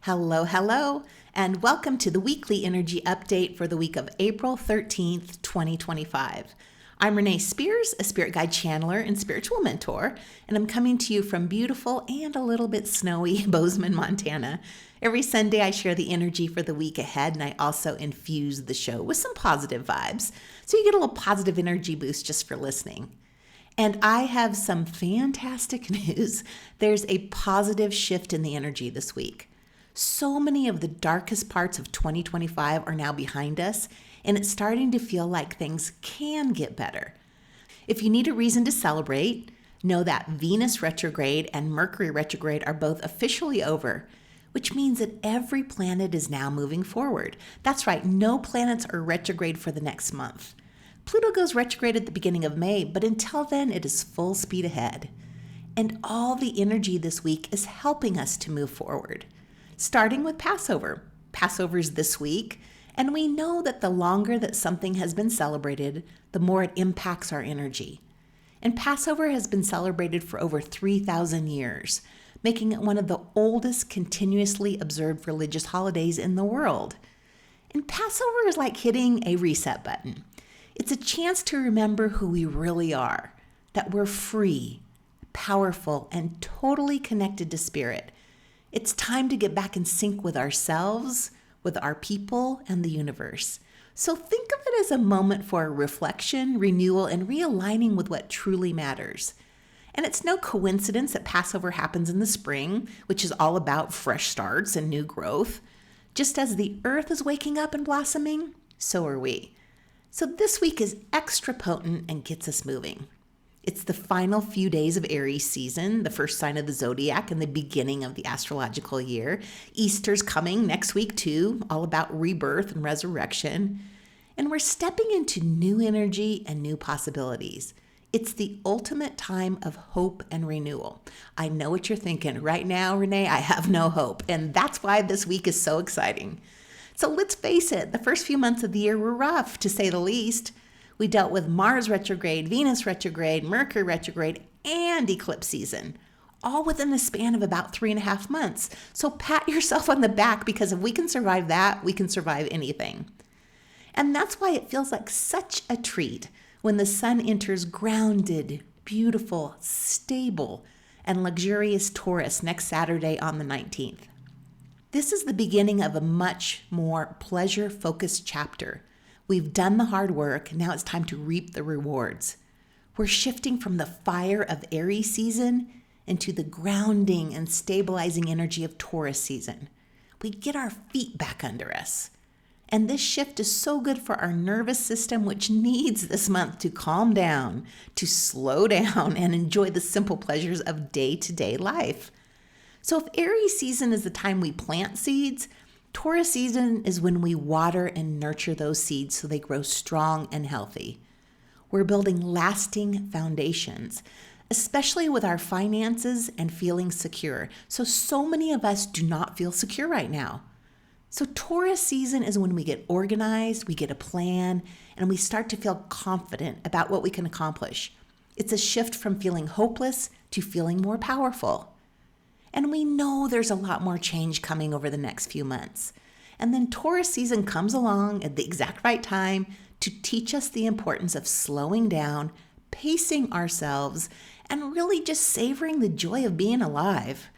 Hello, hello, and welcome to the weekly energy update for the week of April 13th, 2025. I'm Renee Spears, a spirit guide channeler and spiritual mentor, and I'm coming to you from beautiful and a little bit snowy Bozeman, Montana. Every Sunday, I share the energy for the week ahead, and I also infuse the show with some positive vibes, so you get a little positive energy boost just for listening. And I have some fantastic news. There's a positive shift in the energy this week. So many of the darkest parts of 2025 are now behind us, and it's starting to feel like things can get better. If you need a reason to celebrate, know that Venus retrograde and Mercury retrograde are both officially over, which means that every planet is now moving forward. That's right, no planets are retrograde for the next month. Pluto goes retrograde at the beginning of May, but until then, it is full speed ahead. And all the energy this week is helping us to move forward. Starting with Passover. Passover's this week, and we know that the longer that something has been celebrated, the more it impacts our energy. And Passover has been celebrated for over 3,000 years, making it one of the oldest continuously observed religious holidays in the world. And Passover is like hitting a reset button. It's a chance to remember who we really are, that we're free, powerful, and totally connected to spirit. It's time to get back in sync with ourselves, with our people, and the universe. So think of it as a moment for reflection, renewal, and realigning with what truly matters. And it's no coincidence that Passover happens in the spring, which is all about fresh starts and new growth. Just as the earth is waking up and blossoming, so are we. So this week is extra potent and gets us moving. It's the final few days of Aries season, the first sign of the zodiac and the beginning of the astrological year. Easter's coming next week too, all about rebirth and resurrection. And we're stepping into new energy and new possibilities. It's the ultimate time of hope and renewal. I know what you're thinking. Right now, Renee, I have no hope. And that's why this week is so exciting. So let's face it, the first few months of the year were rough, to say the least. We dealt with Mars retrograde, Venus retrograde, Mercury retrograde, and eclipse season, all within the span of about 3.5 months. So pat yourself on the back, because if we can survive that, we can survive anything. And that's why it feels like such a treat when the sun enters grounded, beautiful, stable, and luxurious Taurus next Saturday on the 19th. This is the beginning of a much more pleasure-focused chapter. We've done the hard work, now it's time to reap the rewards. We're shifting from the fire of Aries season into the grounding and stabilizing energy of Taurus season. We get our feet back under us. And this shift is so good for our nervous system, which needs this month to calm down, to slow down, and enjoy the simple pleasures of day-to-day life. So if Aries season is the time we plant seeds, Taurus season is when we water and nurture those seeds so they grow strong and healthy. We're building lasting foundations, especially with our finances and feeling secure. So many of us do not feel secure right now. So Taurus season is when we get organized, we get a plan, and we start to feel confident about what we can accomplish. It's a shift from feeling hopeless to feeling more powerful. And we know there's a lot more change coming over the next few months. And then Taurus season comes along at the exact right time to teach us the importance of slowing down, pacing ourselves, and really just savoring the joy of being alive.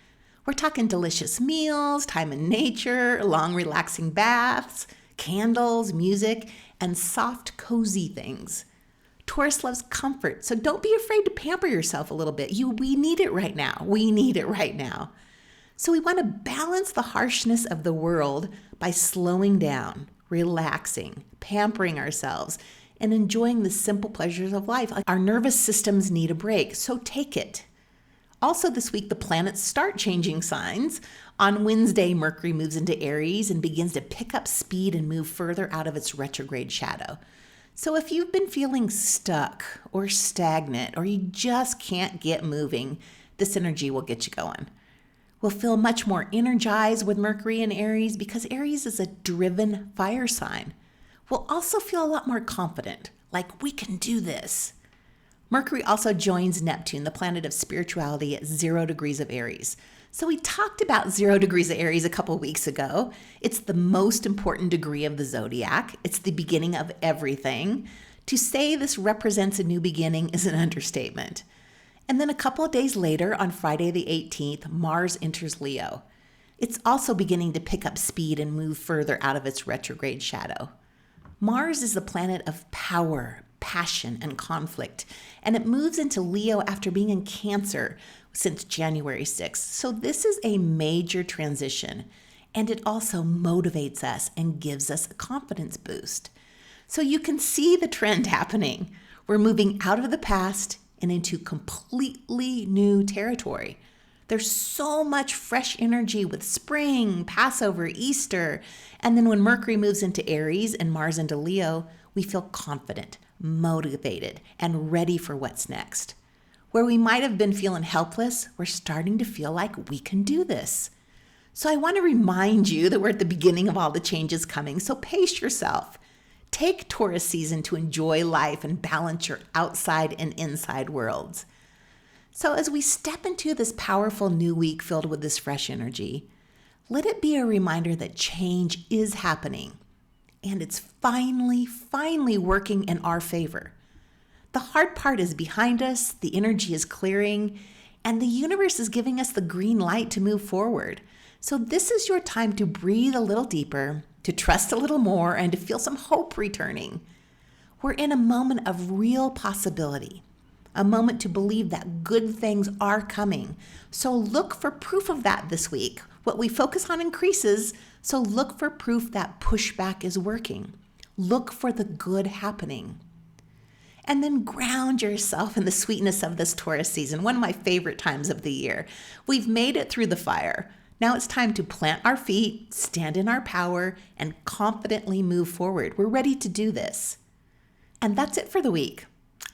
We're talking delicious meals, time in nature, long relaxing baths, candles, music, and soft, cozy things. Taurus loves comfort, so don't be afraid to pamper yourself a little bit. We need it right now. We need it right now. So we want to balance the harshness of the world by slowing down, relaxing, pampering ourselves, and enjoying the simple pleasures of life. Our nervous systems need a break, so take it. Also this week, the planets start changing signs. On Wednesday, Mercury moves into Aries and begins to pick up speed and move further out of its retrograde shadow. So if you've been feeling stuck or stagnant or you just can't get moving, this energy will get you going. We'll feel much more energized with Mercury in Aries because Aries is a driven fire sign. We'll also feel a lot more confident, like we can do this. Mercury also joins Neptune, the planet of spirituality, at 0 degrees of Aries. So we talked about 0 degrees of Aries a couple weeks ago. It's the most important degree of the zodiac. It's the beginning of everything. To say this represents a new beginning is an understatement. And then a couple of days later, on Friday the 18th, Mars enters Leo. It's also beginning to pick up speed and move further out of its retrograde shadow. Mars is the planet of power, passion, and conflict, and it moves into Leo after being in Cancer since January 6th. So this is a major transition, and it also motivates us and gives us a confidence boost. So you can see the trend happening. We're moving out of the past and into completely new territory. There's so much fresh energy with spring, Passover, Easter. And then when Mercury moves into Aries and Mars into Leo, we feel confident, motivated, and ready for what's next. Where we might have been feeling helpless, we're starting to feel like we can do this. So I want to remind you that we're at the beginning of all the changes coming, so pace yourself. Take Taurus season to enjoy life and balance your outside and inside worlds. So as we step into this powerful new week filled with this fresh energy, let it be a reminder that change is happening, and it's finally working in our favor. The hard part is behind us, the energy is clearing, and the universe is giving us the green light to move forward. So this is your time to breathe a little deeper, to trust a little more, and to feel some hope returning. We're in a moment of real possibility, a moment to believe that good things are coming. So look for proof of that this week. What we focus on increases, so look for proof that pushback is working. Look for the good happening. And then ground yourself in the sweetness of this Taurus season, one of my favorite times of the year. We've made it through the fire. Now it's time to plant our feet, stand in our power, and confidently move forward. We're ready to do this. And that's it for the week.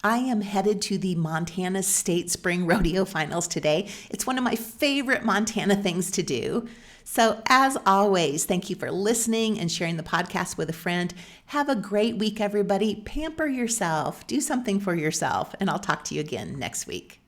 I am headed to the Montana State Spring Rodeo Finals today. It's one of my favorite Montana things to do. So as always, thank you for listening and sharing the podcast with a friend. Have a great week, everybody. Pamper yourself. Do something for yourself. And I'll talk to you again next week.